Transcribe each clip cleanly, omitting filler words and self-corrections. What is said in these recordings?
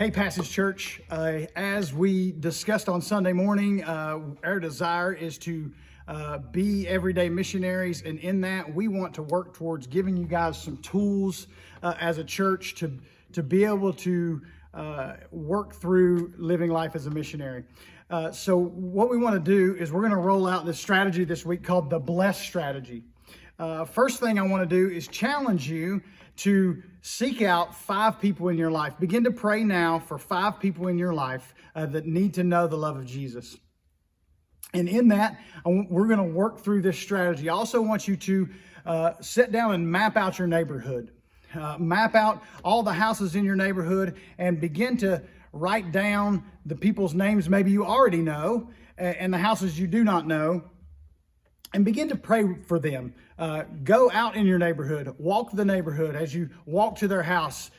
Hey, Passage Church, as we discussed on Sunday morning, our desire is to be everyday missionaries. And in that, we want to work towards giving you guys some tools as a church to be able to work through living life as a missionary. So what we want to do is we're going to roll out this strategy this week called the B.L.E.S.S strategy. First thing I want to do is challenge you to seek out 5 people in your life. Begin to pray now for 5 people in your life that need to know the love of Jesus. And in that, we're going to work through this strategy. I also want you to sit down and map out your neighborhood. Map out all the houses in your neighborhood and begin to write down the people's names maybe you already know and the houses you do not know. And begin to pray for them. Go out in your neighborhood, walk the neighborhood. As you walk to their house,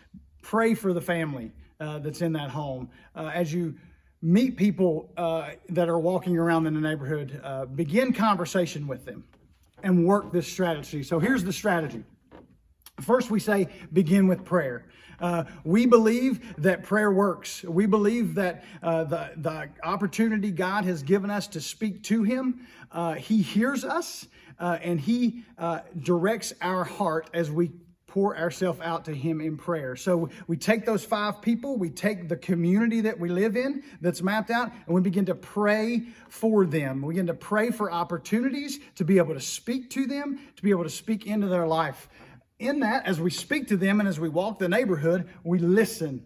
pray for the family that's in that home. As you meet people that are walking around in the neighborhood, begin conversation with them and work this strategy. So here's the strategy. First, we say begin with prayer. We believe that prayer works. We believe that the opportunity God has given us to speak to Him, He hears us and He directs our heart as we pour ourselves out to Him in prayer. So we take those 5 people, we take the community that we live in that's mapped out, and we begin to pray for them. We begin to pray for opportunities to be able to speak to them, to be able to speak into their life. In that, as we speak to them and as we walk the neighborhood, we listen,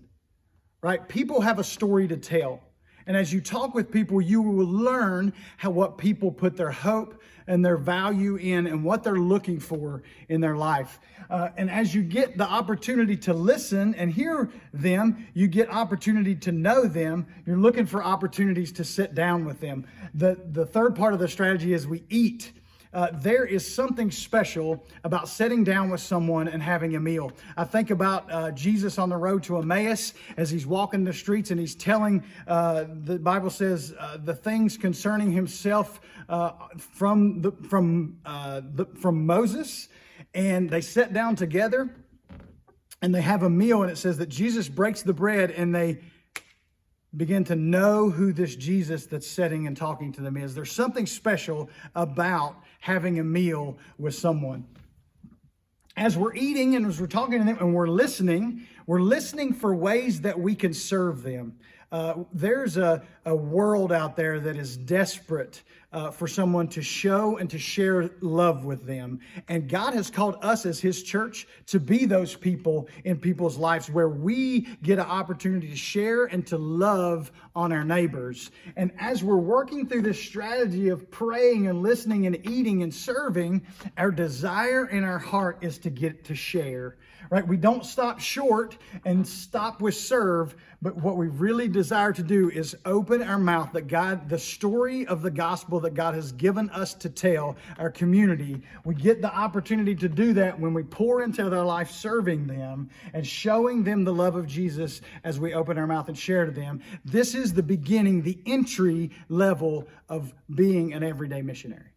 right? People have a story to tell. And as you talk with people, you will learn what people put their hope and their value in and what they're looking for in their life. And as you get the opportunity to listen and hear them, you get opportunity to know them. You're looking for opportunities to sit down with them. The third part of the strategy is we eat. There is something special about sitting down with someone and having a meal. I think about Jesus on the road to Emmaus as he's walking the streets and he's telling, the Bible says, the things concerning himself from Moses. And they sit down together and they have a meal. And it says that Jesus breaks the bread and they begin to know who this Jesus that's sitting and talking to them is. There's something special about having a meal with someone. As we're eating and as we're talking to them and we're listening for ways that we can serve them. There's a world out there that is desperate for someone to show and to share love with them. And God has called us as His church to be those people in people's lives where we get an opportunity to share and to love on our neighbors. And as we're working through this strategy of praying and listening and eating and serving, our desire in our heart is to get to share. Right? We don't stop short and stop with serve, but what we really desire to do is open our mouth that God, the story of the gospel that God has given us to tell our community, we get the opportunity to do that when we pour into their life serving them and showing them the love of Jesus as we open our mouth and share to them. This is the beginning, the entry level of being an everyday missionary.